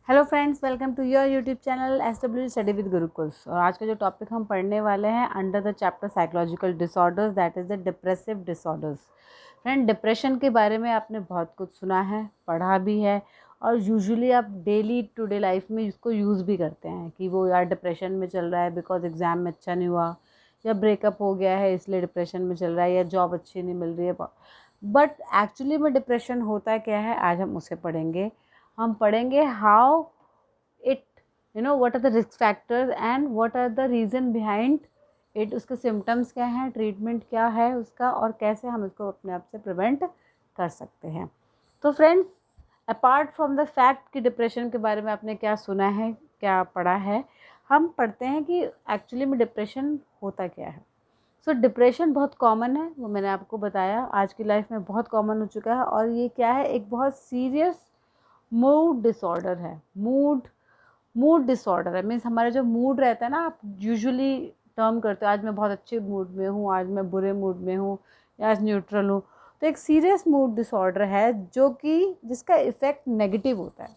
Hello friends, welcome to your YouTube channel SW study with Gurukuls. और आज का जो टॉपिक हम पढ़ने वाले हैं under the chapter psychological disorders, that is the depressive disorders. Friend, depression के बारे में आपने बहुत कुछ सुना है, पढ़ा भी है, और यूजुअली आप डेली टू डे लाइफ में इसको यूज़ भी करते हैं कि वो यार डिप्रेशन में चल रहा है बिकॉज एग्ज़ाम में अच्छा नहीं हुआ, या ब्रेकअप हो गया है इसलिए डिप्रेशन में चल रहा है, या जॉब अच्छी नहीं मिल रही है। बट एक्चुअली में डिप्रेशन होता क्या है, आज हम उसे पढ़ेंगे। हम पढ़ेंगे how it what are the risk factors and what are the reason behind it, उसके सिम्टम्स क्या हैं, ट्रीटमेंट क्या है उसका, और कैसे हम इसको अपने आप से प्रिवेंट कर सकते हैं। तो friends, apart from the fact कि डिप्रेशन के बारे में आपने क्या सुना है, क्या पढ़ा है, हम पढ़ते हैं कि एक्चुअली में डिप्रेशन होता क्या है। सो डिप्रेशन बहुत कॉमन है, वो मैंने आपको बताया, आज की लाइफ में बहुत कॉमन हो चुका है। और ये क्या है, एक बहुत सीरियस मूड डिसऑर्डर है। मूड डिसऑर्डर है, मीन्स हमारा जो मूड रहता है ना, आप यूजुअली टर्म करते हो आज मैं बहुत अच्छे मूड में हूँ, आज मैं बुरे मूड में हूँ, या आज न्यूट्रल हूँ। तो एक सीरियस मूड डिसऑर्डर है जो कि जिसका इफ़ेक्ट नेगेटिव होता है।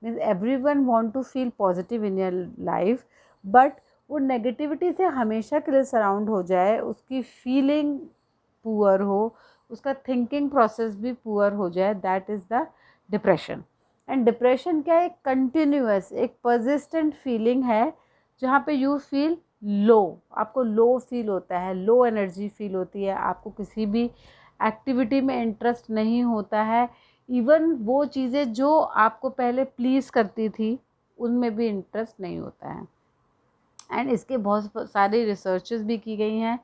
Means everyone want to feel positive in your life, but वो नेगेटिविटी से हमेशा के लिए सराउंड हो जाए, उसकी फीलिंग पुअर हो, उसका थिंकिंग प्रोसेस भी पुअर हो जाए, that is the depression. And depression क्या है, एक कंटिन्यूअस, एक परसिस्टेंट फीलिंग है जहाँ पे यू फील लो, आपको लो फील होता है, लो एनर्जी फील होती है, आपको किसी भी एक्टिविटी में इंटरेस्ट नहीं होता है। इवन वो चीज़ें जो आपको पहले प्लीज़ करती थी उनमें भी इंटरेस्ट नहीं होता है। एंड इसके बहुत सारी रिसर्चेस भी की गई हैं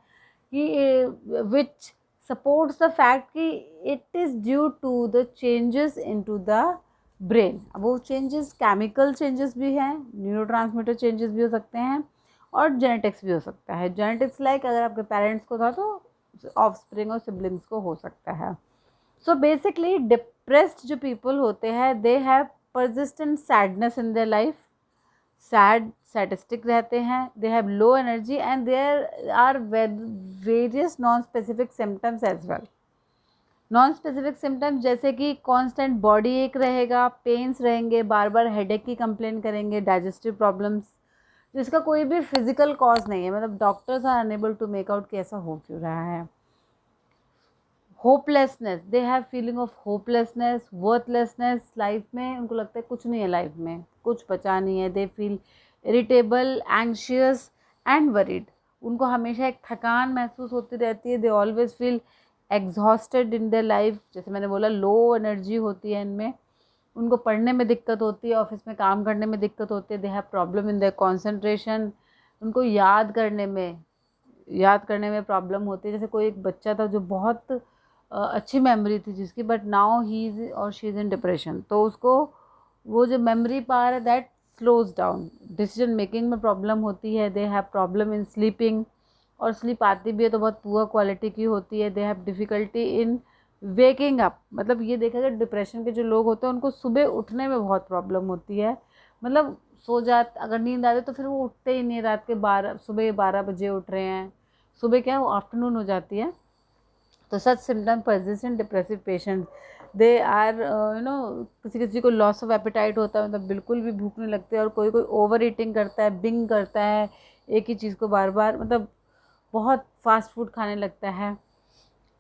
कि विच सपोर्ट्स द फैक्ट कि it is due to the changes into the brain. अब वो चेंजेस केमिकल चेंजेस भी हैं, न्यूरोट्रांसमीटर चेंजेस भी हो सकते हैं, और जेनेटिक्स भी हो सकता है। जेनेटिक्स लाइक अगर आपके पेरेंट्स को था तो ऑफस्प्रिंग और सिबलिंग्स को हो सकता है। सो बेसिकली डिप्रेस्ड जो पीपल होते हैं, they have persistent sadness in their life, sadistic रहते हैं, they have low energy, and there are various non specific symptoms as well. Non specific symptoms जैसे कि कांस्टेंट बॉडी एक रहेगा, पेन्स रहेंगे, बार बार हेडेक की कंप्लेन करेंगे, डाइजेस्टिव प्रॉब्लम्स, जिसका कोई भी फिजिकल कॉज नहीं है, मतलब doctors are unable to make out कि ऐसा हो क्यों रहा है। Hopelessness, they have feeling of hopelessness, worthlessness, life में उनको लगता है कुछ नहीं है, लाइफ में कुछ बचा नहीं है। They feel irritable, anxious and worried, उनको हमेशा एक थकान महसूस होती रहती है। They always feel exhausted in their life, जैसे मैंने बोला लो एनर्जी होती है इनमें, उनको पढ़ने में दिक्कत होती है, ऑफिस में काम करने में दिक्कत होती है। They have problem in their concentration, उनको याद करने में प्रॉब्लम होती है। जैसे कोई एक बच्चा था जो बहुत अच्छी मेमोरी थी जिसकी, बट नाउ ही इज और शी इज़ इन डिप्रेशन, तो उसको वो जो मेमोरी पावर है that slows down, decision making में प्रॉब्लम होती है। They have problem in sleeping, और स्लीप आती भी है तो बहुत पुअर क्वालिटी की होती है। They have difficulty in waking up, मतलब ये देखा जाए डिप्रेशन के जो लोग होते हैं उनको सुबह उठने में बहुत प्रॉब्लम होती है। मतलब सो जाते, अगर नींद आती तो फिर वो उठते ही नहीं, रात के 12, सुबह 12 बजे उठ रहे हैं, सुबह क्या वो आफ्टरनून हो जाती है। तो such symptom persistent depressive patient, they are किसी किसी को लॉस ऑफ एपिटाइट होता है, मतलब बिल्कुल भी भूख नहीं लगती, और कोई कोई ओवर ईटिंग करता है, बिंग करता है एक ही चीज़ को बार बार, मतलब बहुत फास्ट फूड खाने लगता है।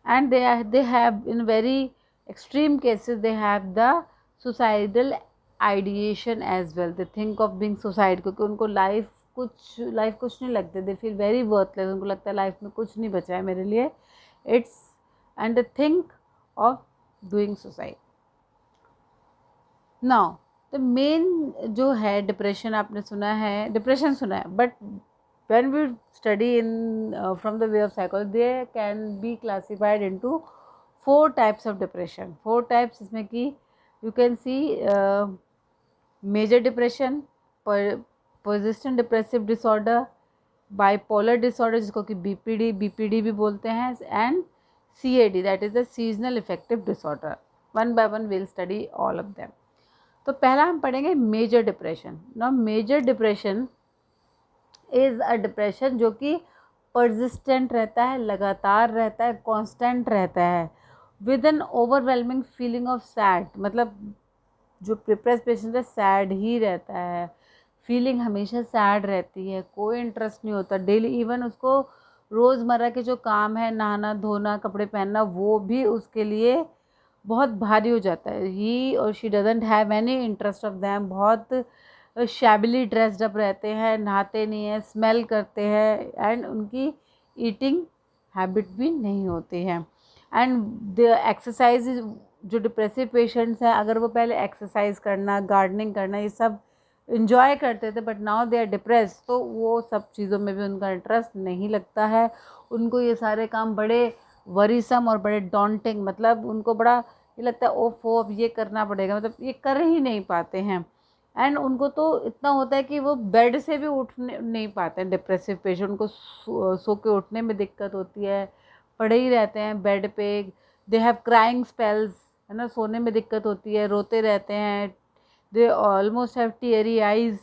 And they have in very extreme cases they have the suicidal ideation as well, they think of being suicide, क्योंकि उनको लाइफ कुछ नहीं लगती, दे फील वेरी वर्थलेस, उनको लगता है लाइफ में कुछ नहीं बचा है मेरे लिए, it's and they think of doing suicide. Now the main जो है डिप्रेशन, आपने सुना है, डिप्रेशन सुना है, but when we study in from the way of psychology, they can be classified into 4 types of depression, 4 types, इसमें कि you can see major depression, persistent depressive disorder, bipolar disorder जिसको कि BPD भी बोलते हैं, and CAD, that is the seasonal affective disorder. One by one we'll study all of them. तो पहला हम पढ़ेंगे major depression. Now major depression is a depression जो कि परसिस्टेंट रहता है, लगातार रहता है, कांस्टेंट रहता है, with N overwhelming feeling of sad, मतलब जो डिप्रेस पेशेंट है सैड ही रहता है, फीलिंग हमेशा सैड रहती है, कोई इंटरेस्ट नहीं होता डेली। इवन उसको रोज़मर्रा के जो काम है, नहाना धोना कपड़े पहनना, वो भी उसके लिए बहुत भारी हो जाता है। ही और she doesn't have any interest of them. बहुत शैबिली ड्रेस्ड अप रहते हैं, नहाते नहीं हैं, स्मेल करते हैं, एंड उनकी ईटिंग हैबिट भी नहीं होती है। एंड द एक्सरसाइज, जो डिप्रेसिव पेशेंट्स हैं, अगर वो पहले एक्सरसाइज करना, गार्डनिंग करना, ये सब इन्जॉय करते थे, but now they are depress, तो वो सब चीज़ों में भी उनका इंटरेस्ट नहीं लगता है। उनको ये सारे काम बड़े वरीसम और बड़े डॉन्टिंग, मतलब उनको बड़ा ये लगता है ओफो अब ये करना पड़ेगा, मतलब ये कर ही नहीं पाते हैं। एंड उनको तो इतना होता है कि वो बेड से भी उठने नहीं पाते हैं। डिप्रेसिव पेशेंट, उनको सो के उठने में दिक्कत होती है, पड़े ही रहते हैं बेड पे। दे हैव क्राइंग स्पेल्स, है ना, सोने में दिक्कत होती है, रोते रहते हैं। They almost have teary eyes.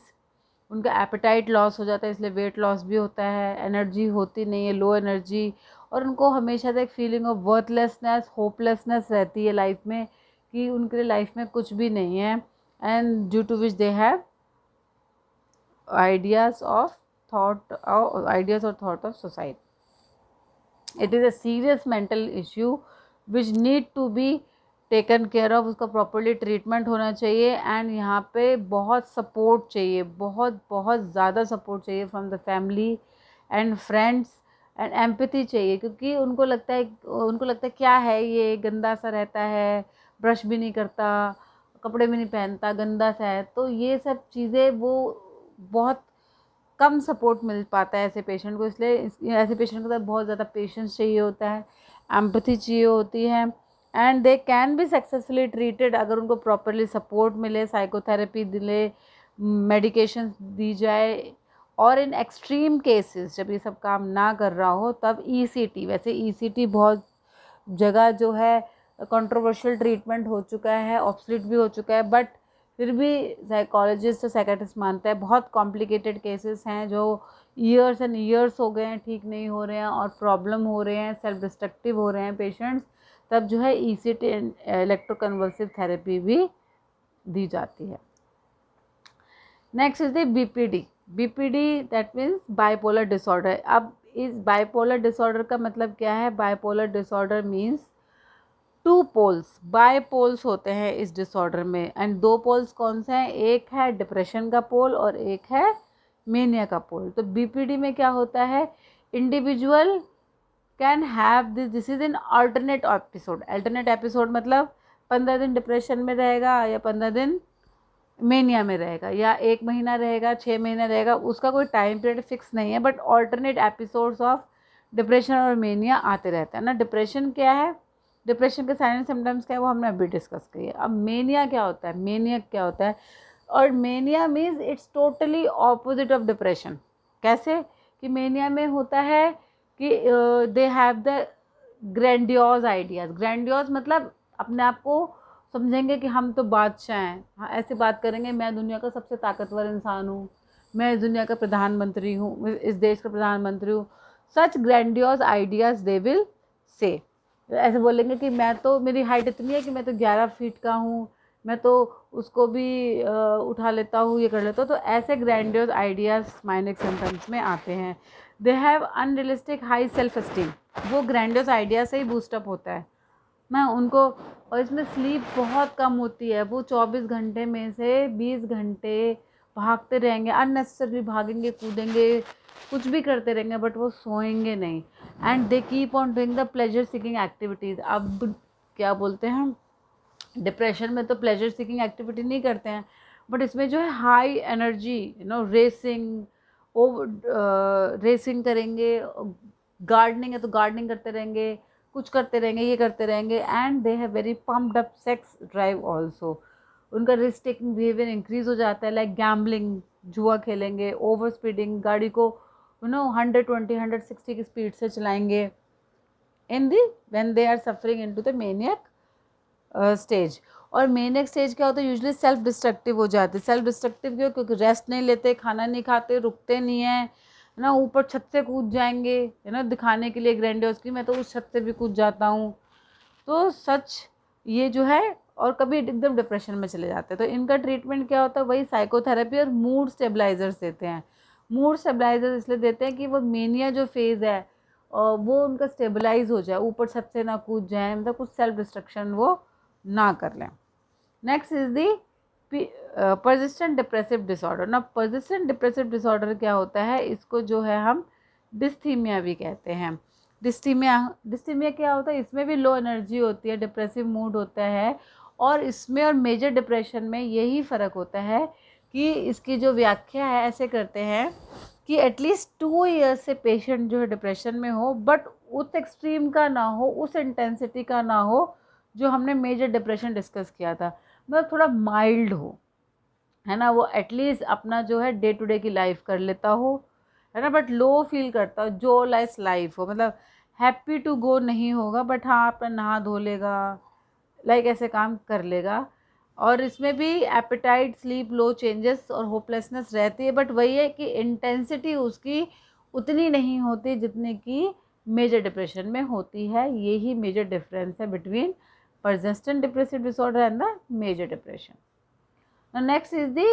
उनका एपेटाइट लॉस हो जाता है, इसलिए वेट लॉस भी होता है। एनर्जी होती नहीं है, लो एनर्जी, और उनको हमेशा से एक फीलिंग ऑफ वर्थलेसनेस, होपलेसनेस रहती है लाइफ में, कि उनके लिए लाइफ में कुछ भी नहीं है। And due to which they have ideas of thought or ideas or thought of suicide. It is a serious mental issue which need to be taken care of. उसका प्रॉपरली ट्रीटमेंट होना चाहिए। And यहाँ पे बहुत support चाहिए, बहुत बहुत ज़्यादा सपोर्ट चाहिए from the family and friends, and empathy चाहिए, क्योंकि उनको लगता है क्या है ये, गंदा सा रहता है, ब्रश भी नहीं करता, कपड़े भी नहीं पहनता, गंदा सा है। तो ये सब चीज़ें वो बहुत कम सपोर्ट मिल पाता है ऐसे पेशेंट को, इसलिए ऐसे पेशेंट के साथ बहुत ज़्यादा पेशेंस चाहिए होता है, एम्पैथी चाहिए होती है। And they can be successfully treated अगर उनको प्रॉपरली सपोर्ट मिले, साइकोथेरेपी दिले, मेडिकेशन दी जाए। और इन एक्सट्रीम केसेस जब ये सब काम ना कर रहा हो, तब ईसीटी, वैसे ईसीटी बहुत जगह जो है कंट्रोवर्शियल ट्रीटमेंट हो चुका है, ऑब्सोलीट भी हो चुका है, बट फिर भी साइकोलॉजिस्ट और साइकेट्रिस्ट मानते हैं बहुत कॉम्प्लिकेटेड केसेस हैं जो ईयर्स एंड ईयर्स हो गए हैं, ठीक नहीं हो रहे हैं और प्रॉब्लम हो रहे हैं, सेल्फ डिस्ट्रक्टिव हो रहे हैं पेशेंट्स, तब जो है ईसीटी इलेक्ट्रोकन्वल्सिव थेरेपी भी दी जाती है। Next is the BPD. BPD that means bipolar disorder. अब इस बाइपोलर डिसऑर्डर का मतलब क्या है? Bipolar disorder means two poles, bipoles होते हैं इस डिसऑर्डर में। एंड दो पोल्स कौन से हैं? एक है डिप्रेशन का पोल और एक है मेनिया का पोल। तो बीपीडी में क्या होता है? Individual can have this is an alternate episode. Alternate episode मतलब 15 दिन डिप्रेशन में रहेगा, या 15 दिन मेनिया में रहेगा, या 1 महीना रहेगा, 6 महीना रहेगा, उसका कोई टाइम पीरियड फिक्स नहीं है, but alternate episodes of depression और मेनिया आते रहते हैं ना। डिप्रेशन क्या है, डिप्रेशन के साइन एंड सिम्टम्स क्या है, वो हमने अभी डिस्कस किए। अब मेनिया क्या होता है, मेनिया क्या होता है? और mania means it's totally opposite of depression. कैसे? कि मेनिया में होता है कि दे have the grandiose ideas. Grandiose मतलब अपने आप को समझेंगे कि हम तो बादशाह हैं, हाँ ऐसे बात करेंगे, मैं दुनिया का सबसे ताकतवर इंसान हूँ, मैं इस दुनिया का प्रधानमंत्री हूँ, इस देश का प्रधानमंत्री हूँ। Such grandiose ideas they will say. ऐसे बोलेंगे कि मैं तो, मेरी हाइट इतनी है कि मैं तो 11 फीट का हूँ, मैं तो उसको भी उठा लेता हूँ, ये कर लेता हूँ। तो ऐसे ग्रैंडियोज आइडियाज़ माइनिक सिम्टम्स में आते हैं। They have unrealistic high self esteem. वो ग्रैंडियोज आइडिया से ही बूस्टअप होता है ना उनको। और इसमें स्लीप बहुत कम होती है। वो 24 घंटे में से 20 घंटे भागते रहेंगे, अननेसेसरी भागेंगे, कूदेंगे, कुछ भी करते रहेंगे, बट वो सोएंगे नहीं। And they keep on doing the pleasure seeking activities. अब क्या बोलते हैं, डिप्रेशन में तो प्लेजर सीकिंग एक्टिविटी नहीं करते हैं, बट इसमें जो है हाई एनर्जी, रेसिंग, रेसिंग करेंगे, गार्डनिंग है तो गार्डनिंग करते रहेंगे, कुछ करते रहेंगे, ये करते रहेंगे। And they have very pumped up sex drive also. उनका रिस्क टेकिंग बिहेवियर इंक्रीज हो जाता है, लाइक गैम्बलिंग, जुआ खेलेंगे, ओवर स्पीडिंग, गाड़ी को 120 160 की स्पीड से चलाएंगे in the when they are suffering into the maniac stage. और मेनियक स्टेज क्या होता है? यूजुअली सेल्फ डिस्ट्रक्टिव हो जाते हैं। सेल्फ डिस्ट्रक्टिव क्यों? क्योंकि रेस्ट नहीं लेते, खाना नहीं खाते, रुकते नहीं हैं, है ना, ऊपर छत से कूद जाएंगे, है ना, दिखाने के लिए ग्रैंडियोस की मैं तो उस छत से भी कूद जाता हूँ। तो सच ये जो है और कभी एकदम डिप्रेशन में चले जाते हैं। तो इनका ट्रीटमेंट क्या होता है, वही साइकोथेरेपी और मूड स्टेबलाइजर्स देते हैं। मूड स्टेबलाइजर्स इसलिए देते हैं कि वो मेनिया जो फेज़ है वो उनका स्टेबलाइज हो जाए, ऊपर सबसे ना कूद जाए, मतलब कुछ सेल्फ डिस्ट्रक्शन वो ना कर लें। Next is the persistent depressive disorder. ना परसिस्टेंट डिप्रेसिव डिसऑर्डर क्या होता है, इसको जो है हम डिस्थीमिया भी कहते हैं। डिस्थीमिया क्या होता है, इसमें भी लो एनर्जी होती है, डिप्रेसिव मूड होता है, और इसमें और मेजर डिप्रेशन में यही फ़र्क होता है कि इसकी जो व्याख्या है ऐसे करते हैं कि एटलीस्ट 2 ईयर्स से पेशेंट जो है डिप्रेशन में हो, बट उस एक्सट्रीम का ना हो, उस इंटेंसिटी का ना हो जो हमने मेजर डिप्रेशन डिस्कस किया था, मतलब थोड़ा माइल्ड हो, है ना, वो एटलीस्ट अपना जो है डे टू डे की लाइफ कर लेता हो, है ना, बट लो फील करता हो, जो लेस लाइफ हो, मतलब हैप्पी टू गो नहीं होगा, बट हाँ अपना नहा धो लेगा, लाइक ऐसे काम कर लेगा। और इसमें भी एपेटाइट, स्लीप, लो चेंजेस और होपलेसनेस रहती है, बट वही है कि इंटेंसिटी उसकी उतनी नहीं होती जितनी कि मेजर डिप्रेशन में होती है। यही मेजर डिफरेंस है between persistent depressive disorder and the major depression. Now next is the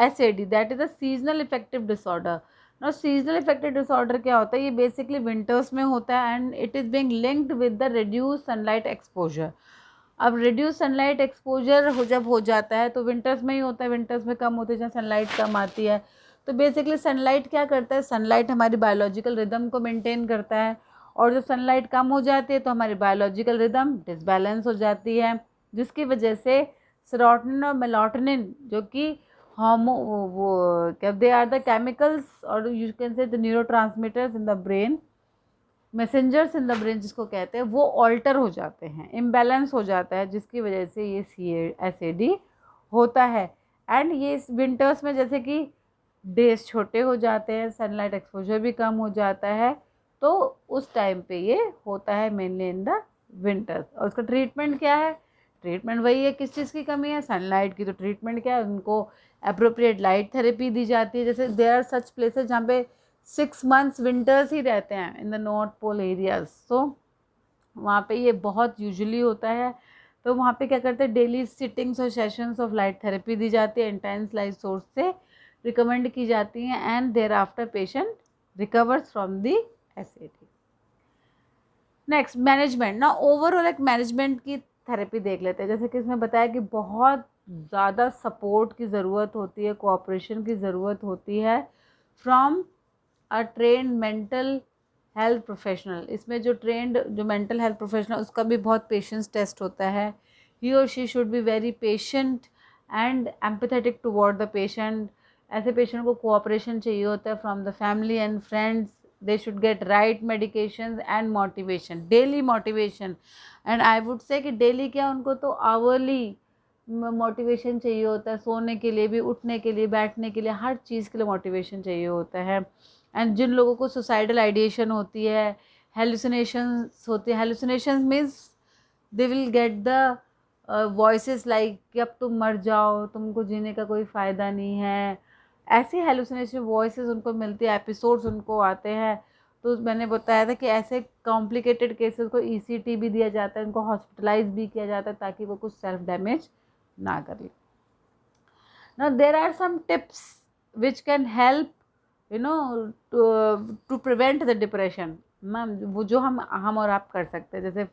SAD, that is a seasonal affective disorder. Now seasonal affective disorder क्या होता है, ये basically winters में होता है and it is being linked with the reduced sunlight exposure. अब reduced sunlight exposure जब हो जाता है तो winters में ही होता है, winters में कम होती है, जहाँ sunlight कम आती है। तो बेसिकली सनलाइट क्या करता है, सनलाइट हमारी बायोलॉजिकल रिदम को मेंटेन करता है, और जब सनलाइट कम हो जाती है तो हमारी बायोलॉजिकल रिदम डिसबैलेंस हो जाती है, जिसकी वजह से सेरोटोनिन और मेलाटोनिन जो कि हार्मो वो क्या दे आर द केमिकल्स और you can say the neurotransmitters in the brain, messengers in the brain जिसको कहते हैं, वो ऑल्टर हो जाते हैं, इम्बैलेंस हो जाता है, जिसकी वजह से ये SAD होता है। एंड ये इस विंटर्स में जैसे कि डेज छोटे हो जाते हैं, सनलाइट एक्सपोजर भी कम हो जाता है, तो उस टाइम पे ये होता है मेनली इन द विंटर्स। और उसका ट्रीटमेंट क्या है, ट्रीटमेंट वही है, किस चीज़ की कमी है, सनलाइट की। तो ट्रीटमेंट क्या है, उनको अप्रोप्रिएट लाइट थेरेपी दी जाती है। जैसे देयर आर सच प्लेसेस जहाँ पे 6 मंथ्स विंटर्स ही रहते हैं in the North Pole areas, तो वहाँ पे ये बहुत यूजुअली होता है। तो वहाँ पे क्या करते हैं, डेली सिटिंग्स और सेशंस ऑफ लाइट थेरेपी दी जाती है, इंटेंस लाइट सोर्स से रिकमेंड की जाती हैं, and thereafter patient recovers from the SAD। Next management. ना ओवरऑल एक मैनेजमेंट की थेरेपी देख लेते हैं। जैसे कि इसमें बताया कि बहुत ज़्यादा सपोर्ट की ज़रूरत होती है, कोऑपरेशन की ज़रूरत होती है from a trend mental health professional. इसमें जो ट्रेंड जो मेंटल हेल्थ प्रोफेशनल, उसका भी बहुत पेशेंस टेस्ट होता है। ही और she should be very patient and empathetic toward the patient. ऐसे पेशेंट को कोऑपरेशन चाहिए होता है from the family and friends. They should get right medications and motivation, daily motivation, and I would say कि daily क्या, उनको तो hourly motivation चाहिए होता है, सोने के लिए भी, उठने के लिए, बैठने के लिए, हर चीज़ के लिए मोटिवेशन चाहिए होता है। एंड जिन लोगों को सुसाइडल आइडिएशन होती है, हेलुसिनेशंस होती है, hallucinations means they will get the voices like कि अब तुम मर जाओ, तुमको जीने का कोई फ़ायदा नहीं है, ऐसी हेलुसिनेशन वॉइसेस उनको मिलती है, एपिसोड्स उनको आते हैं। तो मैंने बताया था कि ऐसे कॉम्प्लिकेटेड केसेस को ECT भी दिया जाता है, उनको हॉस्पिटलाइज भी किया जाता है ताकि वो कुछ सेल्फ डैमेज ना करे। Now there are some tips which can help you know to prevent the depression. Ma'am वो जो हम और आप कर सकते हैं, जैसे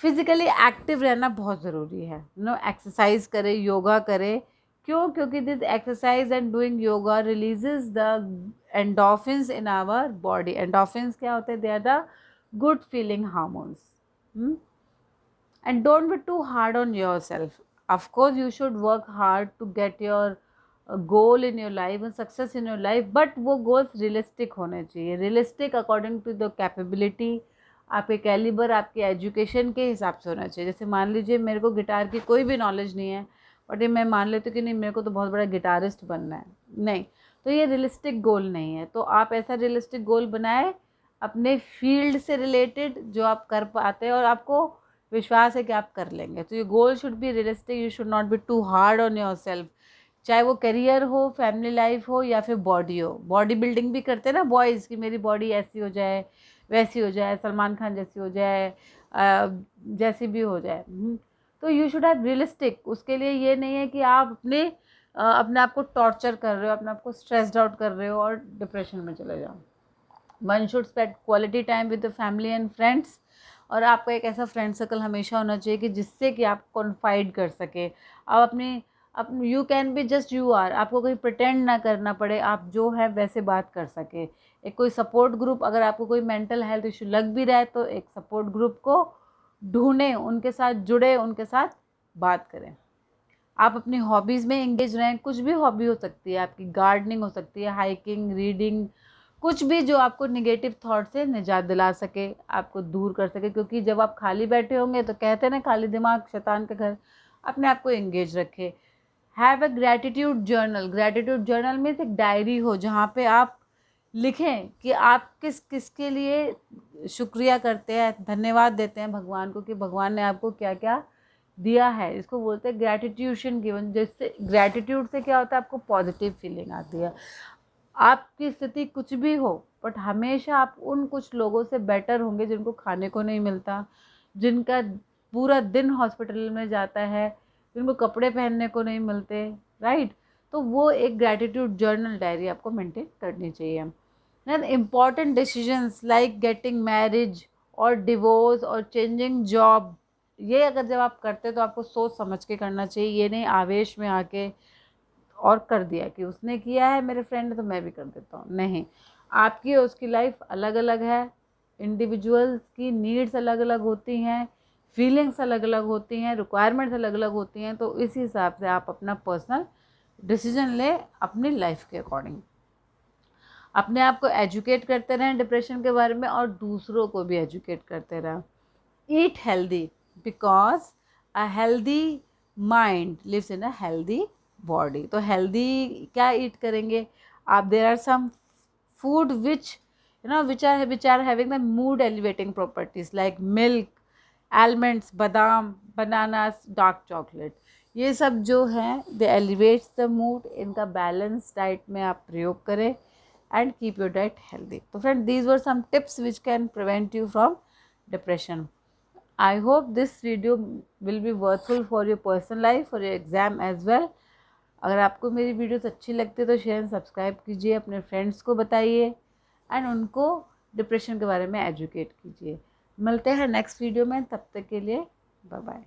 फिजिकली एक्टिव रहना बहुत ज़रूरी है, एक्सरसाइज करें, योगा करें। क्यों? क्योंकि this exercise and doing yoga releases the endorphins in our body. Endorphins क्या होते हैं? They are the good feeling hormones. And don't be too hard on yourself. Of course you should work hard to get your goal in your life and success in your life, but वो goals realistic होने चाहिए, realistic according to the capability, आपके calibre, आपके education के हिसाब से होना चाहिए। जैसे मान लीजिए मेरे को गिटार की कोई भी नॉलेज नहीं है, बट ये मैं मान लेती हूँ कि नहीं मेरे को तो बहुत बड़ा गिटारिस्ट बनना है, नहीं, तो ये रियलिस्टिक गोल नहीं है। तो आप ऐसा रियलिस्टिक गोल बनाए अपने फील्ड से रिलेटेड जो आप कर पाते हैं और आपको विश्वास है कि आप कर लेंगे। तो ये goal should be realistic, you should not be too hard on yourself, चाहे वो करियर हो, फैमिली लाइफ हो या फिर बॉडी हो। बॉडी बिल्डिंग भी करते हैं ना बॉयज़ की, मेरी बॉडी ऐसी हो जाए, वैसी हो जाए, सलमान खान जैसी हो जाए, जैसी भी हो जाए। तो यू शुड हैव रियलिस्टिक, उसके लिए ये नहीं है कि आप अपने आप को टॉर्चर कर रहे हो, अपने आप को स्ट्रेस्ड आउट कर रहे हो और डिप्रेशन में चले जाओ। One should spend quality time with the family and friends, और आपका एक ऐसा फ्रेंड सर्कल हमेशा होना चाहिए कि जिससे कि आप कॉन्फाइड कर सके। आप you can be just you are, आपको कहीं प्रिटेंड ना करना पड़े, आप जो है वैसे बात कर सके। एक कोई सपोर्ट ग्रुप, अगर आपको कोई मेंटल हेल्थ इशू लग भी रहा है तो एक सपोर्ट ग्रुप को ढूंढें, उनके साथ जुड़े, उनके साथ बात करें। आप अपनी हॉबीज़ में एंगेज रहें, कुछ भी हॉबी हो सकती है आपकी, गार्डनिंग हो सकती है, हाइकिंग, रीडिंग, कुछ भी जो आपको नेगेटिव थॉट से निजात दिला सके, आपको दूर कर सके। क्योंकि जब आप खाली बैठे होंगे तो कहते हैं ना, खाली दिमाग शैतान का घर। अपने आप को एंगेज रखें। Have a gratitude journal. Gratitude journal में एक डायरी हो जहाँ पे आप लिखें कि आप किस किस के लिए शुक्रिया करते हैं, धन्यवाद देते हैं भगवान को कि भगवान ने आपको क्या क्या दिया है। इसको बोलते हैं ग्रैटिट्यूशन गिवन। जिससे ग्रैटिट्यूड से क्या होता है, आपको पॉजिटिव फीलिंग आती है। आपकी स्थिति कुछ भी हो, बट हमेशा आप उन कुछ लोगों से बेटर होंगे जिनको खाने को नहीं मिलता, जिनका पूरा दिन हॉस्पिटल में जाता है, जिनको कपड़े पहनने को नहीं मिलते, राइट। तो वो एक ग्रैटिट्यूड जर्नल डायरी आपको मेंटेन करनी चाहिए। Then important decisions like getting marriage और डिवोर्स और चेंजिंग जॉब, ये अगर जब आप करते तो आपको सोच समझ के करना चाहिए। ये नहीं आवेश में आके और कर दिया कि उसने किया है मेरे फ्रेंड ने तो मैं भी कर देता हूँ। नहीं, आपकी और उसकी लाइफ अलग अलग है, इंडिविजुअल्स की नीड्स अलग अलग होती हैं, फीलिंग्स अलग अलग होती हैं, रिक्वायरमेंट्स अलग अलग होती हैं। तो इस हिसाब से आप अपना पर्सनल डिसीजन लें अपनी लाइफ के अकॉर्डिंग। अपने आप को एजुकेट करते रहें डिप्रेशन के बारे में और दूसरों को भी एजुकेट करते रहें। Eat healthy because a healthy mind lives in a healthy body. तो हेल्दी क्या ईट करेंगे आप? There are some food which which are having the mood elevating properties like milk, almonds, बादाम, bananas, dark chocolate। ये सब जो हैं दे elevates the mood. इनका बैलेंस डाइट में आप प्रयोग करें and keep your diet healthy. So friends, these were some tips which can prevent you from depression. I hope this video will be worthful for your personal life, for your exam as well. अगर आपको मेरी videos अच्छी लगती है तो share subscribe कीजिए, अपने friends को बताइए एंड उनको डिप्रेशन के बारे में एजुकेट कीजिए। मिलते हैं नेक्स्ट वीडियो में, तब तक के लिए बाय बाय।